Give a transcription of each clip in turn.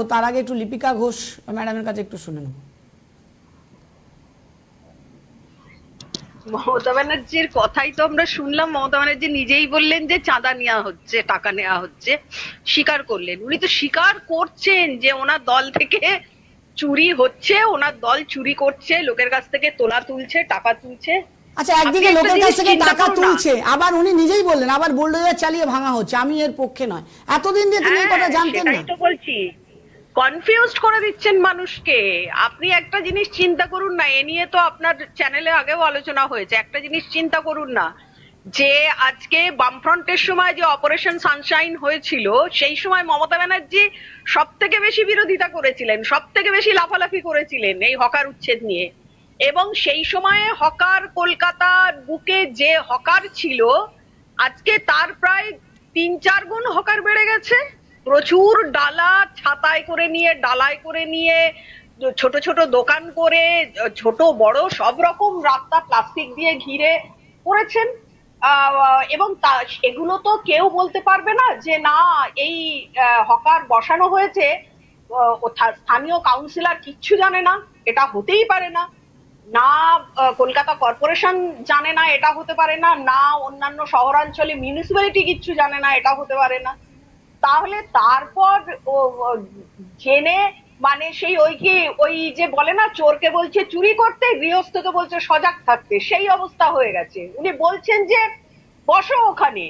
ও তার আগে একটু লিপিকা ঘোষ ম্যাডামের কাছে একটু শুনে নেব। মমতা ব্যানার্জির কথাই তো আমরা শুনলাম। মমতা ব্যানার্জি নিজেই বললেন যে চাঁদা নেওয়া হচ্ছে, টাকা নেওয়া হচ্ছে, স্বীকার করলেন। উনি তো স্বীকার করছেন যে ওনার দল থেকে চুরি হচ্ছে, ওনার দল চুরি করছে, লোকের কাছ থেকে তোলা তুলছে, টাকা তুলছে। আচ্ছা, আপনি একদিকে একটা লোকের কাছ জিনিস থেকে চিন্তা টাকা করুন না। তুলছে, আবার উনি নিজেই বললেন আবার বুলডোজার চালিয়ে ভাঙা হচ্ছে। আমি এর পক্ষে নয়। এতদিন যে তিনি এই কথা জানতেন না। সেটাই তো বলছি, কনফিউজড করে দিচ্ছেন মানুষকে। আপনি একটা জিনিস চিন্তা করুন না, এ নিয়ে তো আপনার চ্যানেলে আগেও আলোচনা হয়েছে। একটা জিনিস চিন্তা করুন না, যে আজকে বামফ্রন্টের সময় যে অপারেশন সানশাইন হয়েছিল, সেই সময় মমতা ব্যানার্জি সব থেকে বেশি বিরোধিতা করেছিলেন, সব থেকে বেশি লাফালাফি করেছিলেন এই হকার উচ্ছেদ নিয়ে। এবং সেই সময়ে হকার, কলকাতার বুকে যে হকার ছিল, আজকে তার প্রায় ৩-৪ গুণ হকার বেড়ে গেছে। প্রচুর ডালা ছাতায় করে নিয়ে, ডালায় করে নিয়ে, ছোট ছোট দোকান করে, ছোট বড় সব রকম রাস্তা প্লাস্টিক দিয়ে ঘিরে করেছেন। এবং এগুলো তো কেউ বলতে পারবে না যে না, এই হকার বসানো হয়েছে, স্থানীয় কাউন্সিলর কিচ্ছু জানে না, এটা হতেই পারে না। না কলকাতা কর্পোরেশন জানে না, এটা হতে পারে না। না অন্যান্য শহরাঞ্চলে মিউনিসিপ্যালিটি কিচ্ছু জানে না, এটা হতে পারে না। তাহলে তারপর জেনে, মানে সেই ওই কি, ওই যে বলে না, চোরকে বলছে চুরি করতে, গৃহস্থকে বলছে সজাগ থাকতে, সেই অবস্থা হয়ে গেছে। উনি বলছেন যে বসো ওখানে।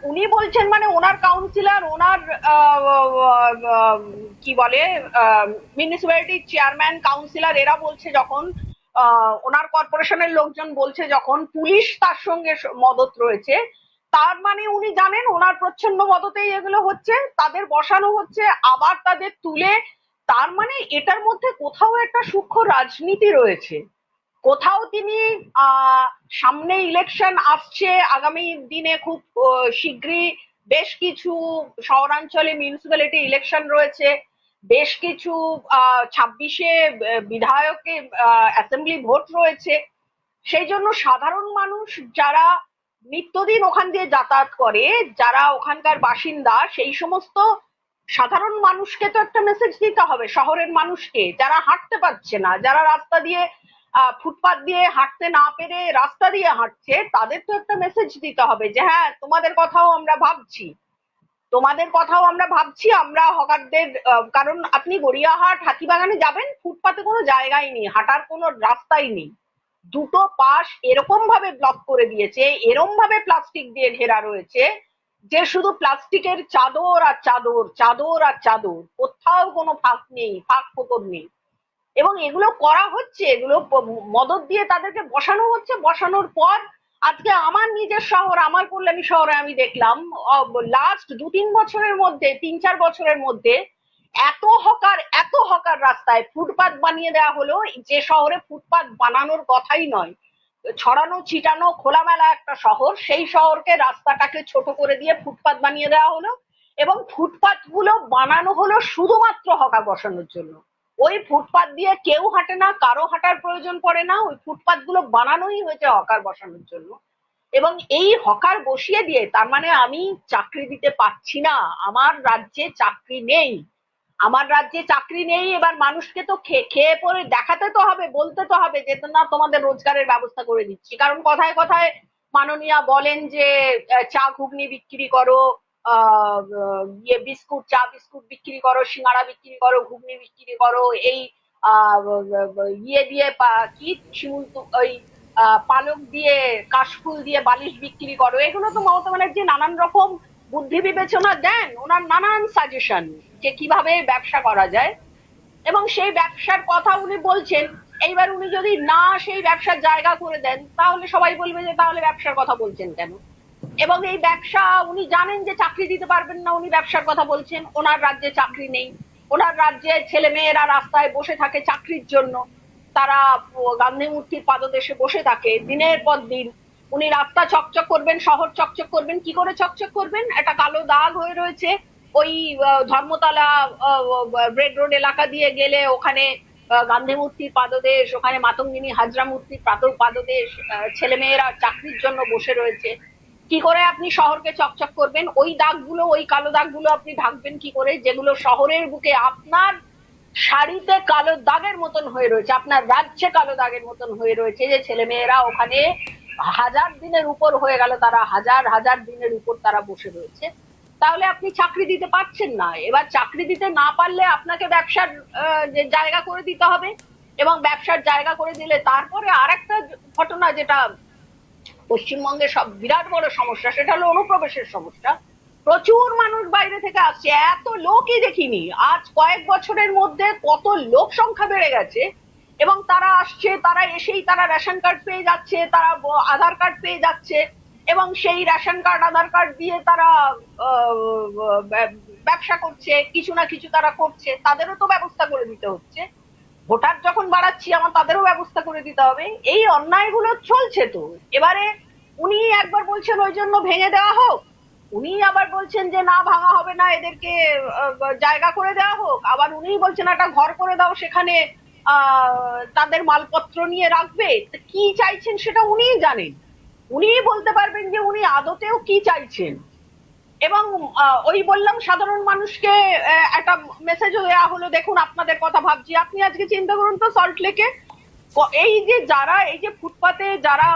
উনি বলছেন, মানে ওনার কাউন্সিলর, ওনার কি বলে, মিউনিসিপ্যালিটির চেয়ারম্যান, কাউন্সিলর, এরা বলছে যখন, ওনার কর্পোরেশনের লোকজন বলছে যখন, পুলিশ তার সঙ্গে মদত রয়েছে, তার মানে উনি জানেন ওনার প্রচ্ছন্ন মদতেই এগুলো হচ্ছে, তাদের বসানো হচ্ছে, আবার তাদের তুলে। তার মানে এটার মধ্যে কোথাও একটা সূক্ষ্ম রাজনীতি রয়েছে। কোথাও তিনি সামনে ইলেকশন আসছে, আগামী দিনে খুব শীঘ্রই বেশ কিছু শহরাঞ্চলে মিউনিসিপ্যালিটি ইলেকশন রয়েছে, বেশ কিছু 26-এ বিধায়কে অ্যাসেম্বলি ভোট রয়েছে। সেই জন্য সাধারণ মানুষ যারা নিত্যদিন ওখান দিয়ে যাতায়াত করে, যারা ওখানকার বাসিন্দা, সেই সমস্ত সাধারণ মানুষকে তো একটা মেসেজ দিতে হবে। শহরের মানুষকে, যারা হাঁটতে পারছে না, যারা রাস্তা দিয়ে ফুটপাত দিয়ে হাঁটতে না পেরে রাস্তা দিয়ে হাঁটছে, তাদের তো একটা মেসেজ দিতে হবে যে হ্যাঁ, তোমাদের কথাও আমরা ভাবছি, তোমাদের কথাও আমরা ভাবছি। আমরা হকারদের, কারণ আপনি গড়িয়াহাট, হাতিবাগানে যাবেন, ফুটপাতে কোনো জায়গাই নেই, হাঁটার কোনো রাস্তাই নেই। দুটো পাশ এরকম ভাবে ব্লক করে দিয়েছে, এরকম ভাবে প্লাস্টিক দিয়ে ঘেরা রয়েছে, যে শুধু প্লাস্টিকের চাদর আর চাদর, চাদর আর চাদর, কোথাও কোনো ফাঁক নেই, ফাঁক ফোকর নেই। এবং এগুলো করা হচ্ছে, এগুলো মদত দিয়ে তাদেরকে বসানো হচ্ছে। বসানোর পর আজকে আমার নিজের শহর, আমার কল্যাণী শহরে আমি দেখলাম লাস্ট 2-3 বছরের মধ্যে, 3-4 বছরের মধ্যে এত হকার রাস্তায় ফুটপাত বানিয়ে দেওয়া হলো, যে শহরে ফুটপাত বানানোর কথাই নয়। ছড়ানো ছিটানো খোলামেলা একটা শহর, সেই শহরকে, রাস্তাটাকে ছোট করে দিয়ে ফুটপাত বানিয়ে দেওয়া হলো। এবং ফুটপাত গুলো বানানো হলো শুধুমাত্র হকার বসানোর জন্য। ওই ফুটপাত দিয়ে কেউ হাঁটে না, কারো হাঁটার প্রয়োজন পড়ে না, ওই ফুটপাত গুলো বানানোই হয়েছে হকার বসানোর জন্য। এবং এই হকার বসিয়ে দিয়ে, তার মানে আমি চাকরি দিতে পারছি না, আমার রাজ্যে চাকরি নেই, আমার রাজ্যে চাকরি নেই। এবার মানুষকে তো খেয়ে পরে দেখাতে তো হবে, বলতে তো হবে যে না, তোমাদের রোজগারের ব্যবস্থা করে দিচ্ছি। কারণ কথায় কথায় মাননীয়া বলেন যে চা ঘুগনি বিক্রি করো, ইয়ে বিস্কুট, চা বিস্কুট বিক্রি করো, সিঙ্গাড়া বিক্রি করো, ঘুগনি বিক্রি করো, এই ইয়ে দিয়ে কি শিমুল, ওই পালক দিয়ে, কাশফুল দিয়ে বালিশ বিক্রি করো। এগুলো তো মমতা ব্যানার্জি নানান রকম বুদ্ধি বিবেচনা দেন, ওনার নানান সাজেশন যে কিভাবে ব্যবসা করা যায়, এবং সেই ব্যবসার কথা উনি বলছেন। এইবার উনি যদি না সেই ব্যবসার জায়গা করে দেন, তাহলে সবাই বলবে যে তাহলে ব্যবসার কথা বলছেন কেন। এবং এই ব্যবসা, উনি জানেন যে চাকরি দিতে পারবেন না, উনি ব্যবসার কথা বলছেন। ওনার রাজ্যে চাকরি নেই, ওনার রাজ্যে ছেলে মেয়েরা রাস্তায় বসে থাকে চাকরির জন্য, তারা গান্ধী মূর্তির পাদদেশে বসে থাকে দিনের পর দিন। উনি রাস্তা চকচক করবেন, শহর চকচক করবেন, কি করে চকচক করবেন? একটা কালো দাগ হয়ে রয়েছে ওই ধর্মতলা রেড রোড এলাকা দিয়ে গেলে, ওখানে গান্ধী মূর্তির পাদদেশ, ওখানে মাতঙ্গিনী হাজরা মূর্তির পাদদেশ, ছেলেমেয়েরা চাকরির জন্য বসে রয়েছে। কি করে আপনি শহরকে চকচক করবেন? ওই দাগগুলো, ওই কালো দাগগুলো আপনি ঢাকবেন কি করে, যেগুলো শহরের বুকে আপনার শাড়িতে কালো দাগের মতন হয়ে রয়েছে, আপনার রাজ্যে কালো দাগের মতন হয়ে রয়েছে, যে ছেলেমেয়েরা ওখানে হাজার দিনের উপর হয়ে গেল, তারা হাজার হাজার দিনের উপর তারা বসে রয়েছে। তাহলে আপনি চাকরি দিতে পারছেন না। এবার চাকরি দিতে না পারলে আপনাকে ব্যবসার যে জায়গা করে দিতে হবে, এবং ব্যবসার জায়গা করে দিলে তারপরে আর একটা ঘটনা, যেটা পশ্চিমবঙ্গে সব বিরাট বড় সমস্যা, সেটা হলো অনুপ্রবেশের সমস্যা। প্রচুর মানুষ বাইরে থেকে আসছে, এত লোকই দেখিনি আজ কয়েক বছরের মধ্যে, কত লোক সংখ্যা বেড়ে গেছে। এবং তারা আসছে, তারা এসেই তারা রেশন কার্ড পেয়ে যাচ্ছে, তারা আধার কার্ড পেয়ে যাচ্ছে, এবং সেই রেশন কার্ড আধার কার্ড দিয়ে তারা ব্যবসা করছে, কিছু না কিছু তারা করছে, তাদেরও তো ব্যবস্থা করে দিতে হচ্ছে। ভোটার যখন বাড়াচ্ছি, আমার তাদেরও ব্যবস্থা করে দিতে হবে। এই অন্যায়গুলো চলছে তো। এবারে উনি একবার বলছেন ওই জন্য ভেঙে দেওয়া হোক, উনি আবার বলছেন যে না, ভাঙা হবে না, এদেরকে জায়গা করে দেওয়া হোক। আবার উনি বলছেন একটা ঘর করে দাও, সেখানে তাদের মালপত্র নিয়ে রাখবে। কি চাইছেন সেটা উনিই জানেন, উনিই বলতে পারবেন যে উনি আদতেও কি চাইছেন। এবং ওই বললাম, সাধারণ মানুষকে একটা মেসেজও দেওয়া হলো, দেখুন আপনাদের কথা ভাবছি। আপনি আজকে চিন্তা করুন তো, সল্ট লেকে এই যে যারা, এই যে ফুটপাতে যারা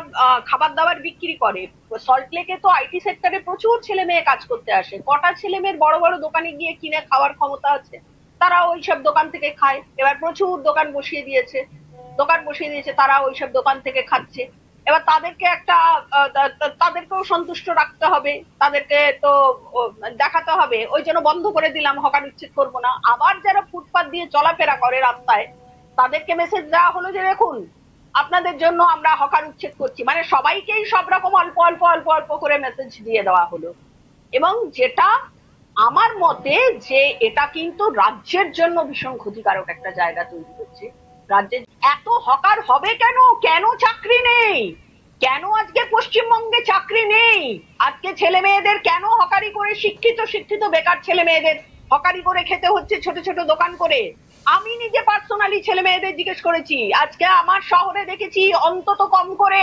খাবার দাবার বিক্রি করে, সল্ট লেকে তো আইটি সেক্টরে প্রচুর ছেলে মেয়ে কাজ করতে আসে। কটা ছেলে মেয়ের বড় বড় দোকানে গিয়ে কিনে খাওয়ার ক্ষমতা আছে? তারা ওইসব দোকান থেকে খায়। এবার প্রচুর দোকান বসিয়ে দিয়েছে, তারা ওইসব দোকান থেকে খাচ্ছে। এবার তাদেরকে একটা তাদেরকেও সন্তুষ্ট রাখতে হবে, তাদেরকে তো দেখাতে হবে। ওই জন্য বন্ধ করে দিলাম, হকার উচ্ছেদ করবো না। আবার যারা ফুটপাত দিয়ে চলাফেরা করে রাস্তায়, তাদেরকে মেসেজ দেওয়া হলো যে দেখুন, আপনাদের জন্য আমরা হকার উচ্ছেদ করছি। মানে সবাইকেই সব রকম অল্প অল্প অল্প অল্প করে মেসেজ দিয়ে দেওয়া হলো। এবং যেটা আমার মতে, যে এটা কিন্তু রাজ্যের জন্য ভীষণ ক্ষতিকারক একটা জায়গা তৈরি হচ্ছে। রাজ্যে এত হকার হবে কেন? কেন চাকরি নেই? কেন আজকে পশ্চিমবঙ্গে চাকরি নেই? আজকে ছেলে মেয়েদের কেন হকারি করে, শিক্ষিত বেকার ছেলে মেয়েদের হকারি করে খেতে হচ্ছে, ছোট ছোট দোকান করে? আমি নিজে পার্সোনালি ছেলে মেয়েদের জিজ্ঞেস করেছি, আজকে আমার শহরে দেখেছি অন্তত কম করে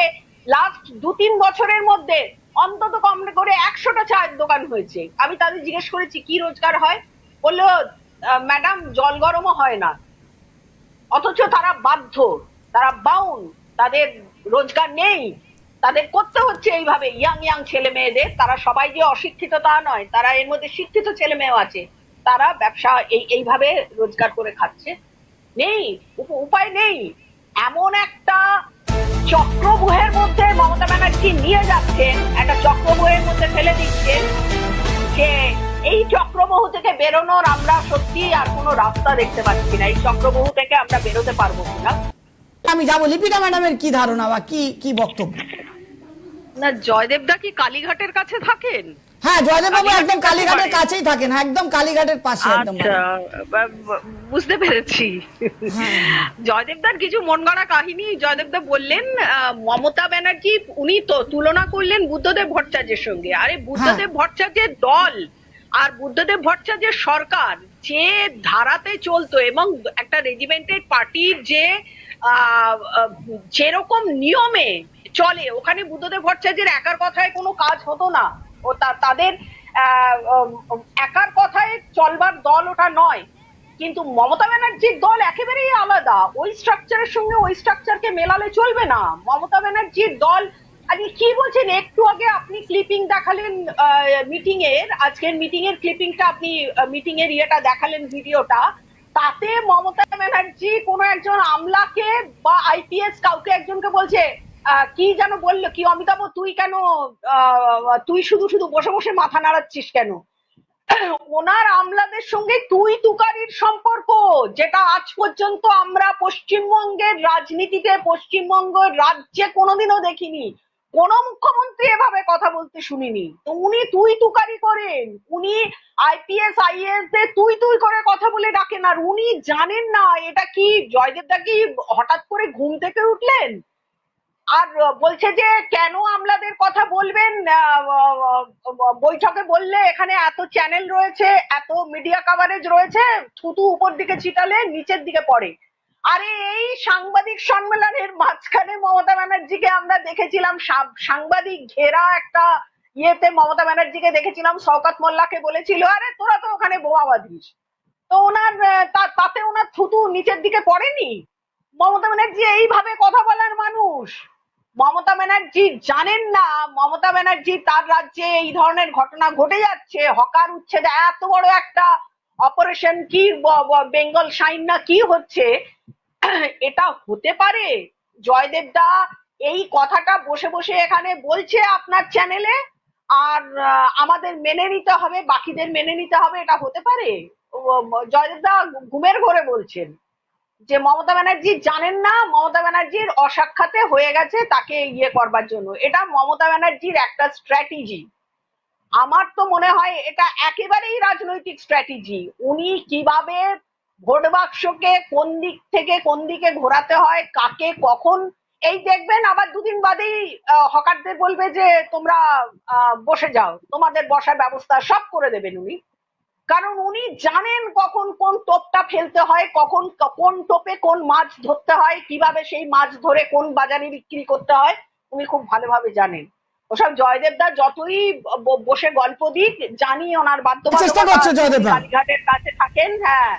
লাস্ট 2-3 বছরের মধ্যে অন্তত কম করে 100টা চায়ের দোকান হয়েছে। আমি তাদের জিজ্ঞেস করেছি কি রোজগার হয়, বললো ম্যাডাম জল গরমও হয় না। অথচ তারা বাধ্য, তারা বাউন্ড, তাদের রোজগার নেই, তাদের করতে হচ্ছে এইভাবে। ইয়াং ছেলে মেয়েদের, তারা সবাই যে অশিক্ষিত তা নয়, তারা এর মধ্যে শিক্ষিত ছেলে মেয়েও আছে, তারা ব্যবসা এইভাবে রোজগার করে খাচ্ছে। নেই, উপায় নেই। এমন একটা চক্রব্যূহের মধ্যে মমতা ব্যানার্জি নিয়ে যাচ্ছেন, একটা চক্রব্যূহের মধ্যে ফেলে দিচ্ছেন, যে এই চক্রব্যূহ থেকে বেরোনোর আমরা সত্যি আর কোনো রাস্তা দেখতে পাচ্ছি না। এই চক্রব্যূহ থেকে আমরা বেরোতে পারবো কিনা। আমি যাবো, লিপিকা ম্যাডামের কি ধারণা বা কি কি বক্তব্য? না, জয়দেবদা কি কালীঘাটের কাছে থাকেন? হ্যাঁ, জয়দেব বাবু একদম কালীঘাটের কাছেই থাকেন, একদম কালীঘাটের পাশে একদম। আচ্ছা, বুঝতে পেরেছি। জয়দেবদার কিছু মন গড়া কাহিনী জয়দেবদা বললেন। মমতা ব্যানার্জি উনি তো তুলনা করলেন বুদ্ধদেব ভট্টাচার্যের সঙ্গে। আরে বুদ্ধদেব ভট্টাচার্যের দল আর বুদ্ধদেব ভট্টাচার্যের সরকার যে ধারাতে চলতো, এবং একটা রেজিমেন্টেড পার্টির যে যেরকম নিয়মে চলে, ওখানে বুদ্ধদেব ভট্টাচার্যের একার কথায় কোনো কাজ হতো না। ও তাদের একার কথায় চলবার দল ওটা নয়। কিন্তু মমতা ব্যানার্জির দল একেবারেই আলাদা। ওই স্ট্রাকচারের সঙ্গে ওই স্ট্রাকচারকে মেলালে চলবে না। মমতা ব্যানার্জির দল আজকে কি বলছেন, একটু আগে আপনি ক্লিপিং দেখালেন মিটিং এর, আজকের মিটিং এর ক্লিপিংটা, আপনি মিটিং এর ইয়েটা দেখালেন, ভিডিওটা। তাতে মমতা ব্যানার্জি কোনো একজন আমলাকে বা আইপিএস কাউকে একজনকে বলছে, কি যেন বললো, কি অমিতাভ তুই কেন, তুই শুধু শুধু বসে বসে মাথা নাড়াচ্ছিস কেন? ওনার আমলাদের সঙ্গে তুই তুকারির সম্পর্ক, যেটা আজ পর্যন্ত আমরা পশ্চিমবঙ্গের রাজনীতিতে, পশ্চিমবঙ্গের রাজ্যে কোনোদিনও দেখিনি। কোন মুখ্যমন্ত্রী এভাবে কথা বলতে শুনিনি। তো উনি তুই তুকারি করেন, উনি আইপিএস আইএএস দের তুই তুই করে কথা বলে ডাকেন। আর উনি জানেন না এটা কি। জয়দেবদা কি হঠাৎ করে ঘুম থেকে উঠলেন আর বলছে যে কেন আমলাদের কথা বলবেন, বৈঠকে বললে এখানে এত চ্যানেল রয়েছে, এত মিডিয়া কভারেজ রয়েছে, থুতু উপর দিকে ছিটালে নিচের দিকে পড়ে। আরে এই সাংবাদিক সম্মেলনের মাঝখানে মমতা ব্যানার্জিকে আমরা দেখেছিলাম সাংবাদিক ঘেরা একটা ইয়েতে মমতা ব্যানার্জিকে দেখেছিলাম, শওকত মোল্লাকে বলেছিল আরে তোরা তো ওখানে বোমা বাঁধিস, তো ওনার তাতে ওনার থুতু নিচের দিকে পড়েনি। মমতা ব্যানার্জি এইভাবে কথা বলার মানুষ। মমতা ব্যানার্জি জানেন না, মমতা ব্যানার্জি তার রাজ্যে এই ধরনের ঘটনা ঘটে যাচ্ছে, হকার উচ্ছেদ এত বড় একটা অপারেশন, কি বেঙ্গল শাইন না কি হচ্ছে, এটা হতে পারে? জয়দেব দা এই কথাটা বসে বসে এখানে বলছে আপনার চ্যানেলে, আর আমাদের মেনে নিতে হবে, বাকিদের মেনে নিতে হবে, এটা হতে পারে? জয়দেব দা ঘুমের ঘোরে বলছেন যে মমতা ব্যানার্জি জানেন না, মমতা ব্যানার্জির অসাক্ষাতে হয়ে গেছে তাকে ইয়ে করবার জন্য। এটা মমতা ব্যানার্জির একটা স্ট্র্যাটেজি। আমার তো মনে হয় এটা একেবারেই রাজনৈতিক স্ট্র্যাটেজি। উনি কিভাবে ভোট বাক্সকে কোন দিক থেকে কোন দিকে ঘোরাতে হয়, কাকে কখন, এই দেখবেন আবার দুদিন বাদেই হকারদের বলবে যে তোমরা বসে যাও, তোমাদের বসার ব্যবস্থা সব করে দেবেন উনি। কারণ উনি জানেন কখন কোন টোপটা ফেলতে হয়, কখন কোন টোপে কোন মাছ ধরতে হয়, কিভাবে সেই মাছ ধরে কোন বাজারে বিক্রি করতে হয়, উনি খুব ভালোভাবে জানেন। ওসব জয়দেব দা যতই বসে গল্প দিক, জানি ওনার চেষ্টা করছে জয়দেব দা। কালীঘাটের কাছে থাকেন, হ্যাঁ,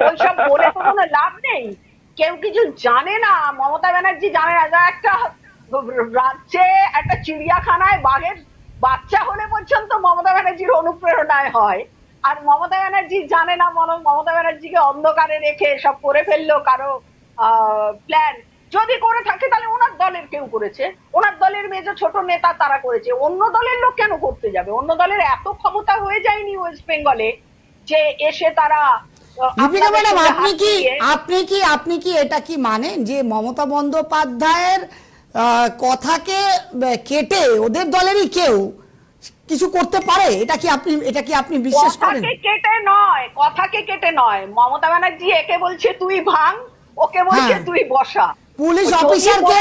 ওইসব বলে তো কোনো লাভ নেই। কেউ কিছু জানে না, মমতা ব্যানার্জি জানে না। একটা রাজ্যে একটা চিড়িয়াখানায় বাঘের বাচ্চা হলে পর্যন্ত মমতা ব্যানার্জির অনুপ্রেরণায় হয়, আর মমতা ব্যানার্জি জানে না, মমতা ব্যানার্জিকে অন্ধকারে রেখে সব করে ফেললো কারো প্ল্যান। যদি করে থাকে তাহলে ওনার দলের কেউ করেছে, ওনার দলের মেজো ছোট নেতা তারা করেছে, অন্য দলের লোক কেন করতে যাবে? অন্য দলের এত ক্ষমতা হয়ে যায়নি ওয়েস্ট বেঙ্গলে যে এসে তারা দীপিকা ম্যাডাম, আপনি কি এটা কি মানেন যে মমতা বন্দ্যোপাধ্যায়ের কথাকে কেটে ওদের দলেরই কেউ কিছু করতে পারে? এটা কি আপনি বিশ্বাস করেন? কথাকে কেটে নয়, মমতা ব্যানার্জি একে বলছে তুই ভাঙ, ওকে বলছে তুই বসা। পুলিশ অফিসারকে,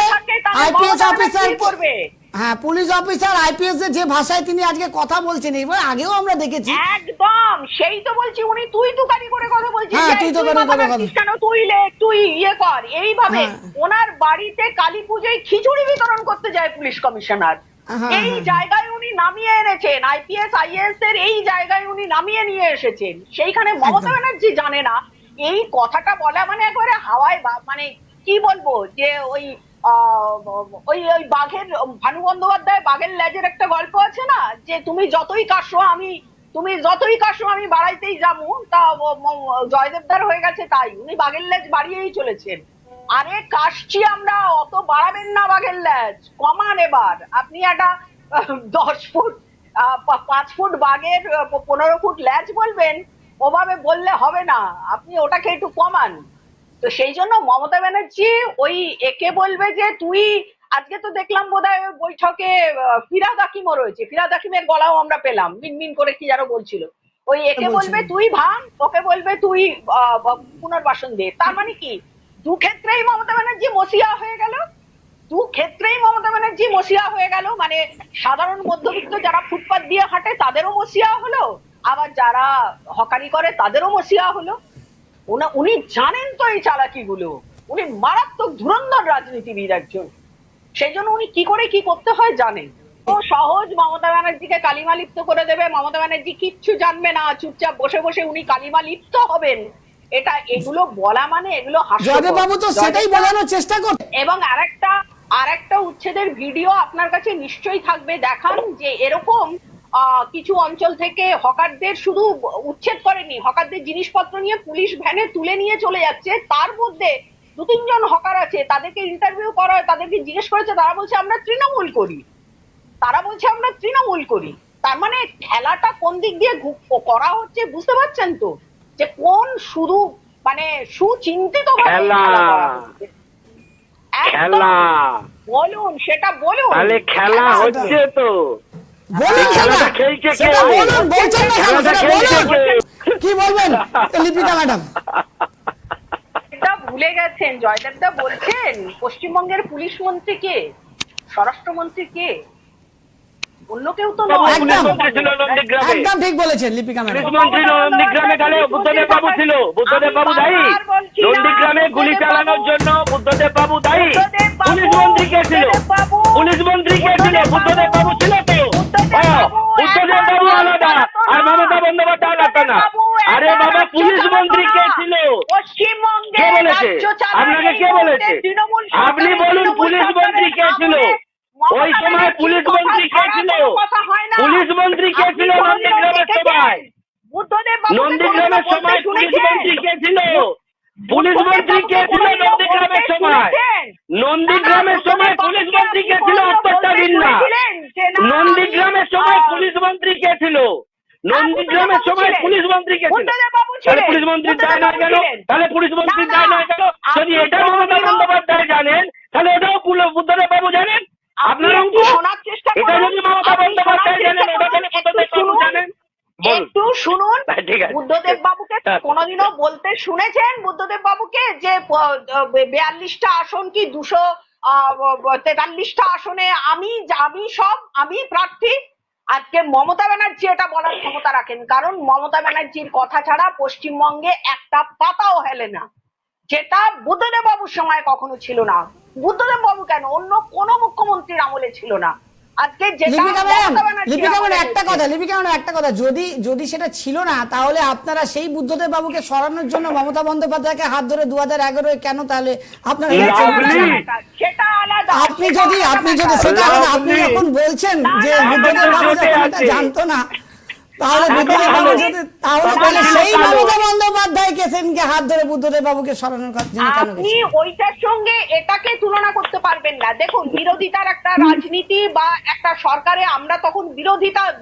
আইপিএস অফিসার করবে, হ্যাঁ, পুলিশ অফিসার আইপিএস এর যে ভাষায় তিনি আজকে কথা বলছেন, এবার আগেও আমরা দেখেছি। একদম, সেই তো বলছি, উনি তুই তুকারি করে কথা বলছেন, কেন তুই ইয়ে কর, এইভাবে ওনার বাড়িতে কালী পুজোয় খিচুড়ি বিতরণ করতে যায় পুলিশ কমিশনার। এই জায়গায় উনি নামিয়ে এনেছেন, আইপিএস আইএএস এর এই জায়গায় উনি নামিয়ে নিয়ে এসেছেন, সেইখানে মমতা ব্যানার্জি জানে না। এই কথাটা বলা মানে একেবারে হাওয়ায়, মানে কি বলবো, যে ওই বাঘের, ভানু বন্দ্যোপাধ্যায় বাঘের লেজের একটা গল্প আছে না, যে তুমি যতই কাশো আমি বাড়াইতেই যাবো, তা জয়দেবদার হয়ে গেছে তাই, উনি বাঘের লেজ বাড়িয়েই চলেছেন। আরে কাশছি আমরা, অত বাড়াবেন না বাঘের লেজ, কমান। এবার আপনি একটা 10 ফুট 5 ফুট বাঘের 15 ফুট লেজ বলবেন, ওভাবে বললে হবে না, আপনি ওটাকে একটু কমান। তো সেই জন্য মমতা ব্যানার্জি ওই একে বলবে যে তুই, আজকে তো দেখলাম বোধহয় বৈঠকে ফিরহাদ হাকিমও রয়েছে, ফিরহাদ হাকিমের গলাও আমরা পেলাম, মিনমিন করে কি যেন বলছিল। ওই একে বলবে তুই ভাঙ, ওকে বলবে তুই পুনর্বাসন দে। তার মানে কি দু ক্ষেত্রেই মমতা ব্যানার্জি মসিয়া হয়ে গেল, মানে সাধারণ মধ্যবিত্ত যারা ফুটপাত দিয়ে হাঁটে তাদেরও মসিয়া হলো, আবার যারা হকারি করে তাদেরও মসিয়া হলো। উনি জানেন তো এই চালাকিগুলো, উনি মারাত্মক ধুরন্ধর রাজনীতিবিদ একজন, সেই জন্য উনি কি করে কি করতে হয় জানেন। তো সহজ মমতা ব্যানার্জিকে কালিমা লিপ্ত করে দেবে, মমতা ব্যানার্জি কিচ্ছু জানবে না, চুপচাপ বসে বসে উনি কালিমা লিপ্ত হবেন। এগুলো বলা মানে এগুলো জয়দেববাবু তো সেটাই বোঝানোর চেষ্টা করছেন। এবং আরেকটা উচ্ছেদের ভিডিও আপনার কাছে নিশ্চয়ই থাকবে, দেখান যে এরকম কিছু অঞ্চল থেকে হকারদের শুধু উচ্ছেদ করেনি, হকারদের জিনিসপত্র নিয়ে পুলিশ ভ্যানে তুলে নিয়ে চলে যাচ্ছে। তার মধ্যে 2-3 জন হকার আছে, তাদেরকে ইন্টারভিউ করা হয়, তাদেরকে জিজ্ঞেস করেছে, তারা বলছে আমরা তৃণমূল করি। তার মানে খেলাটা কোন দিক দিয়ে করা হচ্ছে বুঝতে পারছেন তো, যে কোন শুধু মানে সুচিন্তিত বলুন, সেটা বলুন, তাহলে খেলা হচ্ছে তো কি বলবেন লিপিকা ম্যাডাম? এটা ভুলে গেছেন, জয়দেবদা বলছেন পশ্চিমবঙ্গের পুলিশ মন্ত্রী কে, স্বরাষ্ট্রমন্ত্রী কে, অন্য কেউ তো নয়। একদম ঠিক বলেছেন লিপিকা ম্যাডাম। মন্ত্রী নন্দীগ্রামে গেলে বুদ্ধদেব বাবু ছিল, বুদ্ধদেব বাবু দায়ী। নন্দীগ্রামে গুলি চালানোর জন্য বুদ্ধদেব বাবু দায়ী। পুলিশ মন্ত্রী কে ছিল? বুদ্ধদেব বাবু ছিল তো। না। আরে বাবা, পুলিশ মন্ত্রী কে ছিল? পশ্চিমবঙ্গে কে বলেছে? আপনাকে কে বলেছে? আপনি বলুন পুলিশ মন্ত্রী কে ছিল? ওই সময় পুলিশ মন্ত্রী কে ছিল? পুলিশ মন্ত্রী কে ছিল নন্দীগ্রামের সময়? নন্দীগ্রামের সময় পুলিশ মন্ত্রী কে ছিল? পুলিশ মন্ত্রী কে ছিল নন্দীগ্রামের সময়? নন্দীগ্রামের সময় পুলিশ মন্ত্রী কে ছিল? অত্যাচারীর না। নন্দীগ্রামের সময় পুলিশ মন্ত্রী কে ছিল? নন্দীগ্রামের সময় পুলিশ মন্ত্রী কে ছিল? তাহলে পুলিশ মন্ত্রীর দায় নয় কেন? তাহলে পুলিশ মন্ত্রীর দায় নয় কেন? যদি এটা মমতা বন্দ্যোপাধ্যায় জানেন, তাহলে এটাও বুদ্ধদেব বাবু জানেন। আপনার অঙ্ক এটা যদি মমতা বন্দ্যোপাধ্যায় জানেন, এটা যদি বুদ্ধদেব বাবু জানেন। একটু শুনুন, ঠিক আছে। বুদ্ধদেব বাবুকে কোনোদিনও বলতে শুনেছেন বুদ্ধদেব বাবুকে যে 42টা আসন কি 243টা আসনে আমি প্রার্থী? আজকে মমতা ব্যানার্জি এটা বলার ক্ষমতা রাখেন, কারণ মমতা ব্যানার্জির কথা ছাড়া পশ্চিমবঙ্গে একটা পাতাও হেলে না, যেটা বুদ্ধদেব বাবুর সময় কখনো ছিল না। বুদ্ধদেব বাবু কেন, অন্য কোন মুখ্যমন্ত্রীর আমলে ছিল না। আজকে লিপিকা ম্যাডাম একটা কথা, যদি সেটা ছিল না, তাহলে আপনারা সেই বুদ্ধদেব বাবুকে সরানোর জন্য মমতা বন্দ্যোপাধ্যায়কে হাত ধরে 2011 কেন তাহলে আপনারা সেটা আলাদা। আপনি যদি সেটা আপনি যখন বলছেন যে বুদ্ধদেব বাবু যখন এটা জানতো না, তাহলে বুদ্ধদেব বাবু যদি তাহলে সেই মমতা বন্দ্যোপাধ্যায়কে সেদিনকে হাত ধরে বুদ্ধদেব বাবুকে সরানোর জন্য কেন আপনি ওইটার সঙ্গে এটাকে তুলনা করতে পারবেন না। দেখুন, বিরোধিতার একটা রাজনীতি বা একটা সরকারে আমরা তখন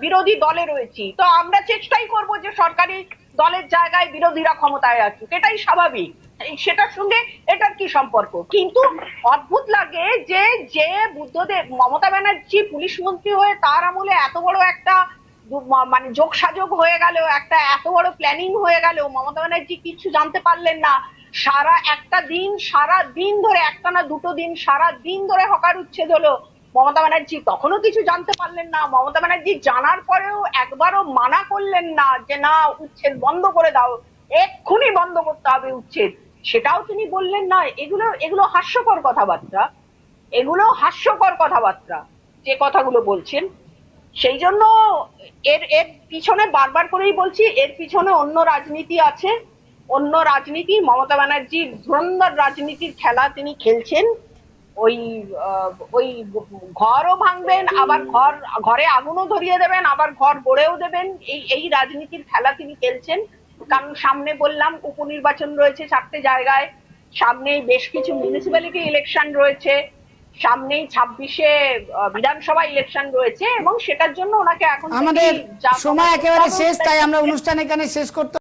বিরোধী দলে রয়েছি, তো আমরা চেষ্টাই করব যে সরকারি দলের জায়গায় বিরোধীরা ক্ষমতায় আসুক, এটাই স্বাভাবিক। সেটার সঙ্গে এটার কি সম্পর্ক? কিন্তু অদ্ভুত লাগে যে বুদ্ধদেব মমতা ব্যানার্জি পুলিশ মন্ত্রী হয়ে তার আমলে এত বড় একটা মানে যোগসাযোগ হয়ে গেল, একটা এত বড় প্ল্যানিং হয়ে গেল, মমতা ব্যানার্জি কিছু জানতে পারলেন না। সারা দিন ধরে, একটা না দুটো দিন, সারা দিন ধরে হকার উচ্ছেদ হলো, মমতা ব্যানার্জি তখনও কিছু জানতে পারলেন না। মমতা ব্যানার্জি জানার পরেও একবারও মানা করলেন না যে না, উচ্ছেদ বন্ধ করে দাও, এক্ষুনি বন্ধ করতে হবে উচ্ছেদ, সেটাও তিনি বললেন না। এগুলো হাস্যকর কথাবার্তা, যে কথাগুলো বলছেন। সেই জন্য এর পিছনে বারবার করেই বলছি, এর পিছনে অন্য রাজনীতি আছে, অন্য রাজনীতি। মমতা ব্যানার্জির ধুরন্ধর রাজনীতির খেলা তিনি খেলছেন। ওই ঘরও ভাঙবেন, আবার ঘরে আগুনও ধরিয়ে দেবেন, আবার ঘর গড়েও দেবেন, এই রাজনীতির খেলা তিনি খেলছেন। কারণ সামনে বললাম উপনির্বাচন রয়েছে 4টে জায়গায়, সামনে বেশ কিছু মিউনিসিপ্যালিটি ইলেকশন রয়েছে, সামনেই 26-এ বিধানসভা ইলেকশন রয়েছে, এবং সেটার জন্য ওনাকে এখন আমাদের সময় একেবারে শেষ, তাই আমরা অনুষ্ঠান এখানে শেষ করতে